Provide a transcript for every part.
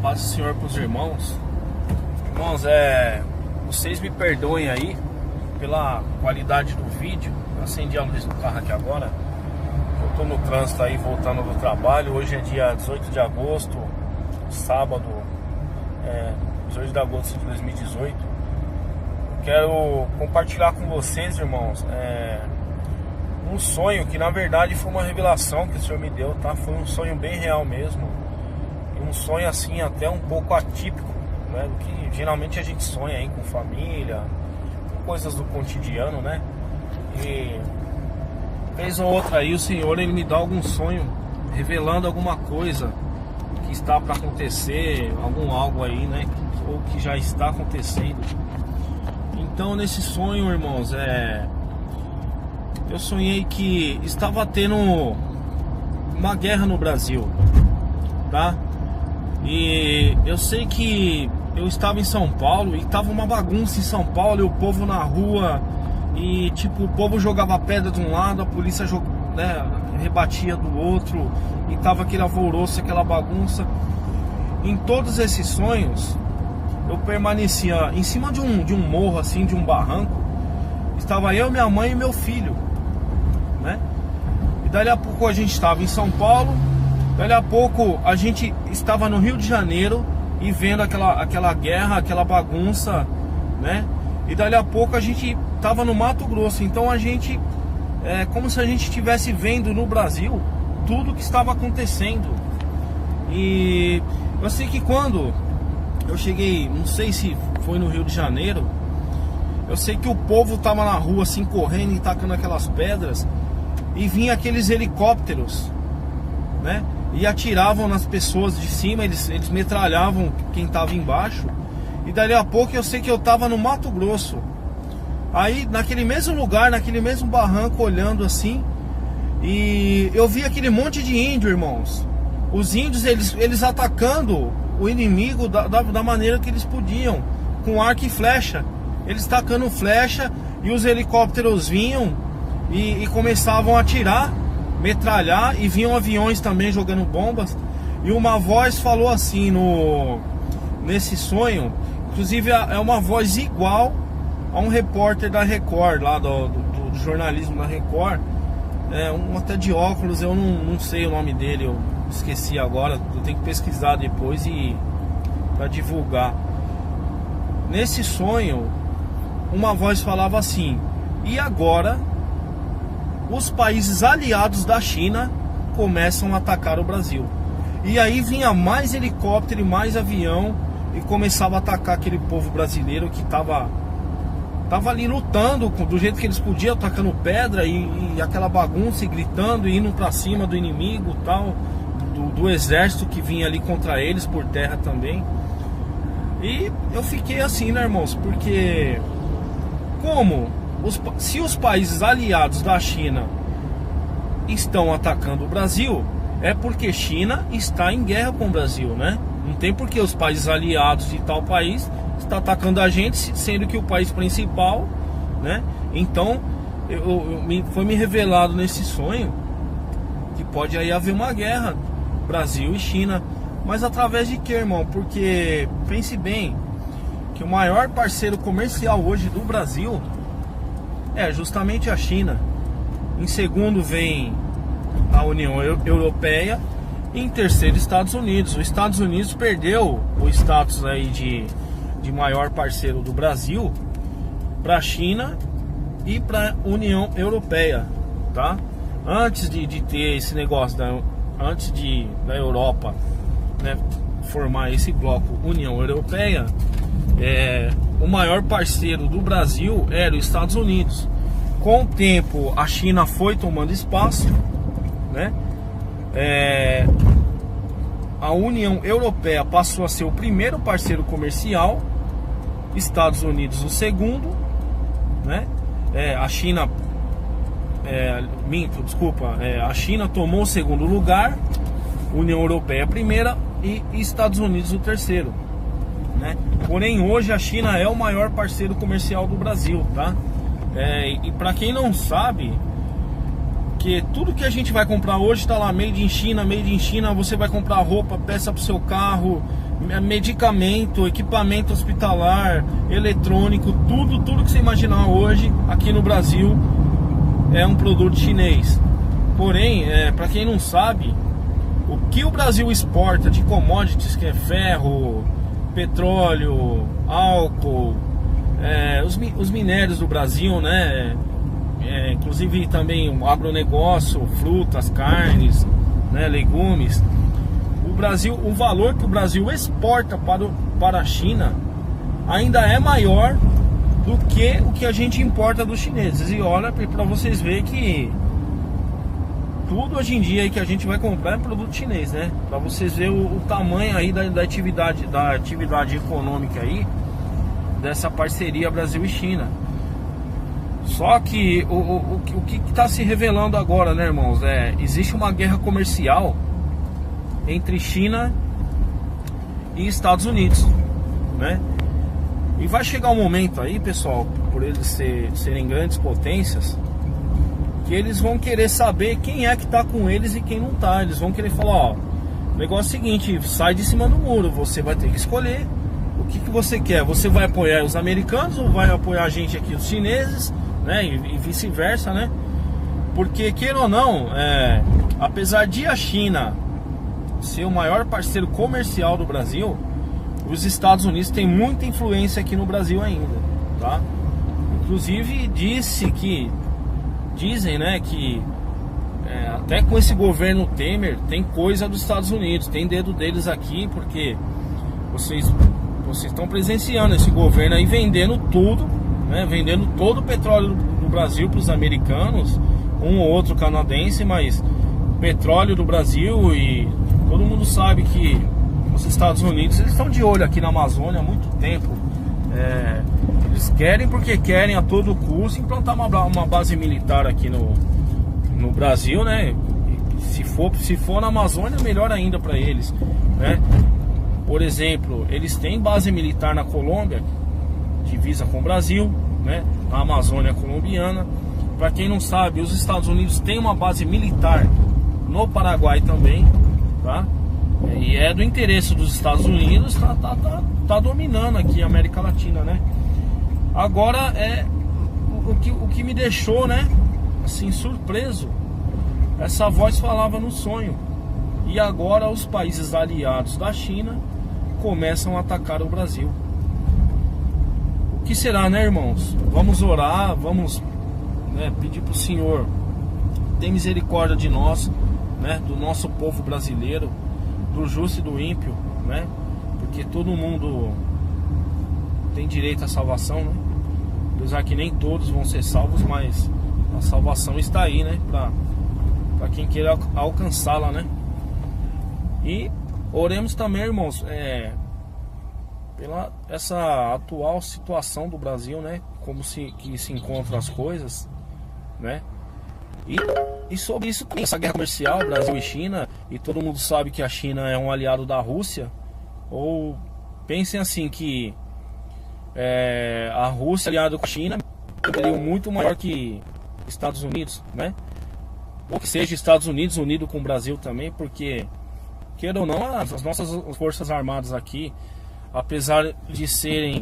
Paz do Senhor para os irmãos. Irmãos, vocês me perdoem aí pela qualidade do vídeo. Eu acendi a luz do carro aqui agora. Eu tô no trânsito aí, voltando do trabalho. Hoje é dia 18 de agosto, sábado, 18 de agosto de 2018. Eu quero compartilhar com vocês, irmãos, um sonho que na verdade foi uma revelação que o Senhor me deu, tá? Foi um sonho bem real mesmo. Um sonho assim até um pouco atípico, né? Do que geralmente a gente sonha aí com família, com coisas do cotidiano, né? E vez ou outra aí o Senhor, ele me dá algum sonho revelando alguma coisa que está para acontecer, algo aí, né? Ou que já está acontecendo. Então nesse sonho, irmãos, eu sonhei que estava tendo uma guerra no Brasil, tá? E eu sei que eu estava em São Paulo e tava uma bagunça em São Paulo, e o povo na rua, e tipo, o povo jogava pedra de um lado, a polícia rebatia do outro, e tava aquele alvoroço, aquela bagunça. Em todos esses sonhos, eu permanecia em cima de um morro, assim, de um barranco. Estava eu, minha mãe e meu filho, né? E dali a pouco a gente estava em São Paulo. Dali a pouco a gente estava no Rio de Janeiro e vendo aquela guerra, aquela bagunça, né? E dali a pouco a gente estava no Mato Grosso. Então a gente, como se a gente estivesse vendo no Brasil tudo que estava acontecendo. E eu sei que quando eu cheguei, não sei se foi no Rio de Janeiro, eu sei que o povo estava na rua assim, correndo e tacando aquelas pedras, e vinha aqueles helicópteros, né? E atiravam nas pessoas de cima, eles metralhavam quem estava embaixo. E dali a pouco eu sei que eu estava no Mato Grosso. Aí naquele mesmo lugar, naquele mesmo barranco, olhando assim, e eu vi aquele monte de índio, irmãos. Os índios, eles atacando o inimigo da maneira que eles podiam, com arco e flecha. Eles tacando flecha, e os helicópteros vinham e começavam a atirar, metralhar, e vinham aviões também jogando bombas. E uma voz falou assim nesse sonho, inclusive é uma voz igual a um repórter da Record, lá do jornalismo da Record, um até de óculos, eu não sei o nome dele, eu esqueci agora, eu tenho que pesquisar depois para divulgar. Nesse sonho, uma voz falava assim: e agora os países aliados da China começam a atacar o Brasil. E aí vinha mais helicóptero e mais avião, e começava a atacar aquele povo brasileiro que tava ali lutando do jeito que eles podiam, atacando pedra e aquela bagunça, e gritando, e indo pra cima do inimigo, tal, do exército que vinha ali contra eles por terra também. E eu fiquei assim, né, irmãos? Porque se os países aliados da China estão atacando o Brasil, é porque China está em guerra com o Brasil, né? Não tem por que os países aliados de tal país está atacando a gente, sendo que o país principal, né? Então foi me revelado nesse sonho que pode aí haver uma guerra, Brasil e China. Mas através de que, irmão? Porque pense bem que o maior parceiro comercial hoje do Brasil é justamente a China. Em segundo vem a União Europeia, e em terceiro Estados Unidos. Os Estados Unidos perdeu o status aí de maior parceiro do Brasil para a China e para a União Europeia, tá? Antes de ter esse negócio, antes da Europa, né, formar esse bloco União Europeia, o maior parceiro do Brasil era os Estados Unidos. Com o tempo a China foi tomando espaço, né? A União Europeia passou a ser o primeiro parceiro comercial, Estados Unidos o segundo, né? A China, a China tomou o segundo lugar, União Europeia a primeira e Estados Unidos o terceiro, né? Porém hoje a China é o maior parceiro comercial do Brasil, tá? E para quem não sabe, Porque tudo que a gente vai comprar hoje está lá, made in China, made in China. Você vai comprar roupa, peça para o seu carro, medicamento, equipamento hospitalar, eletrônico, tudo que você imaginar hoje aqui no Brasil é um produto chinês. Porém, para quem não sabe, o que o Brasil exporta de commodities, que é ferro, petróleo, álcool, os minérios do Brasil, né? Inclusive também o agronegócio, frutas, carnes, né, legumes. O valor que o Brasil exporta para a China ainda é maior do que o que a gente importa dos chineses. E olha, para vocês verem que tudo hoje em dia aí que a gente vai comprar é produto chinês, né? Para vocês verem o tamanho aí da atividade econômica aí dessa parceria Brasil e China. Só que o que está se revelando agora, né, irmãos? Existe uma guerra comercial entre China e Estados Unidos, né? E vai chegar um momento aí, pessoal, por eles serem grandes potências, que eles vão querer saber quem é que tá com eles e quem não tá. Eles vão querer falar, ó, o negócio é o seguinte, sai de cima do muro, você vai ter que escolher o que você quer. Você vai apoiar os americanos ou vai apoiar a gente aqui, os chineses, né? E vice-versa, né? Porque, queira ou não, apesar de a China ser o maior parceiro comercial do Brasil, os Estados Unidos têm muita influência aqui no Brasil ainda, tá? Inclusive dizem, né, que até com esse governo Temer tem coisa dos Estados Unidos, tem dedo deles aqui, porque vocês estão presenciando esse governo aí vendendo tudo, né, vendendo todo o petróleo do Brasil para os americanos, um ou outro canadense, mas petróleo do Brasil. E todo mundo sabe que os Estados Unidos, eles estão de olho aqui na Amazônia há muito tempo. Eles querem, porque querem a todo custo implantar uma base militar aqui no Brasil, né? Se for na Amazônia, melhor ainda para eles, né? Por exemplo, eles têm base militar na Colômbia, divisa com o Brasil, né? Na Amazônia colombiana. Para quem não sabe, os Estados Unidos têm uma base militar no Paraguai também, tá? E é do interesse dos Estados Unidos, tá dominando aqui a América Latina, né? Agora o que me deixou, né, assim, surpreso. Essa voz falava no sonho. E agora os países aliados da China começam a atacar o Brasil. O que será, né, irmãos? Vamos orar, vamos, né, pedir pro Senhor ter misericórdia de nós, né, do nosso povo brasileiro, do justo e do ímpio, né? Porque todo mundo tem direito à salvação, né? Apesar que nem todos vão ser salvos, mas a salvação está aí, né? Para quem queira alcançá-la, né? E oremos também, irmãos, pela essa atual situação do Brasil, né? Como se encontram as coisas, né? E sobre isso, essa guerra comercial, Brasil e China, e todo mundo sabe que a China é um aliado da Rússia. Ou pensem assim, que a Rússia aliada com a China seria muito maior que Estados Unidos, né? Ou que seja Estados Unidos unido com o Brasil também, porque, queira ou não, as nossas forças armadas aqui, apesar de ser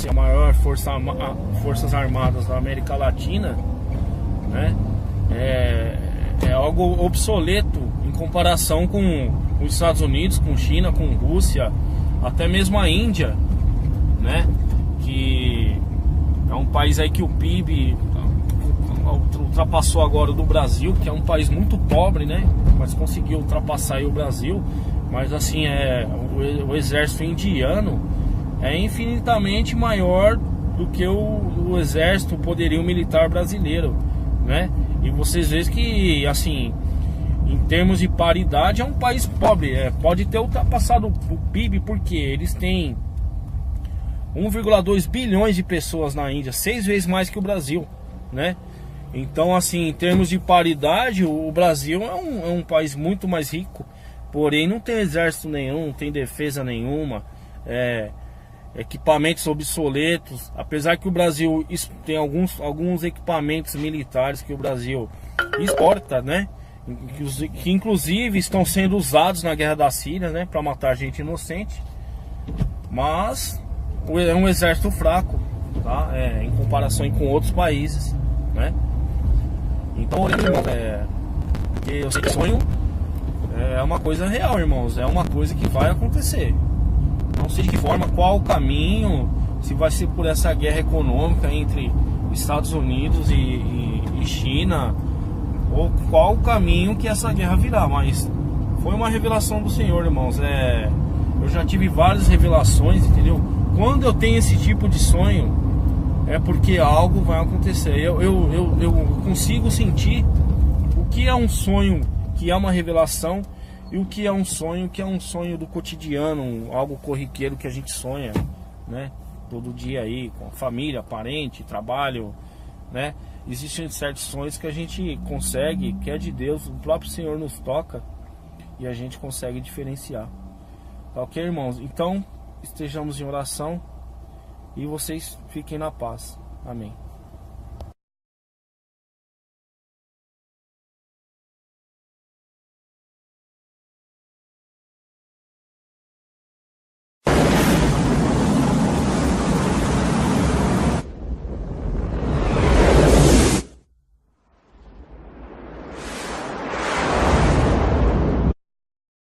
a maior forças armadas da América Latina, né? É algo obsoleto em comparação com os Estados Unidos, com China, com Rússia, até mesmo a Índia, né? Que é um país aí que o PIB ultrapassou agora o do Brasil, que é um país muito pobre, né? Mas conseguiu ultrapassar aí o Brasil. Mas assim, o exército indiano é infinitamente maior do que o exército, o poderio militar brasileiro, né? E vocês veem que, assim, em termos de paridade, é um país pobre. Pode ter ultrapassado o PIB, porque eles têm 1,2 bilhões de pessoas na Índia, 6 vezes mais que o Brasil, né? Então, assim, em termos de paridade, o Brasil é um país muito mais rico, porém não tem exército nenhum, não tem defesa nenhuma, equipamentos obsoletos. Apesar que o Brasil tem alguns equipamentos militares que o Brasil exporta, né? Que inclusive estão sendo usados na guerra da Síria, né? Para matar gente inocente. Mas é um exército fraco, tá? Em comparação com outros países, né? Então, irmãos, eu sei que sonho é uma coisa real, irmãos. É uma coisa que vai acontecer. Não sei de que forma, qual o caminho, se vai ser por essa guerra econômica entre Estados Unidos e China, ou qual o caminho que essa guerra virá. Mas foi uma revelação do Senhor, irmãos. Eu já tive várias revelações, entendeu? Quando eu tenho esse tipo de sonho, é porque algo vai acontecer. Eu consigo sentir o que é um sonho, que é uma revelação, e o que é um sonho, que é um sonho do cotidiano, algo corriqueiro que a gente sonha, né? Todo dia aí, com a família, parente, trabalho, né? Existem certos sonhos que a gente consegue, que é de Deus, o próprio Senhor nos toca e a gente consegue diferenciar. Tá ok, irmãos? Então, estejamos em oração e vocês fiquem na paz. Amém.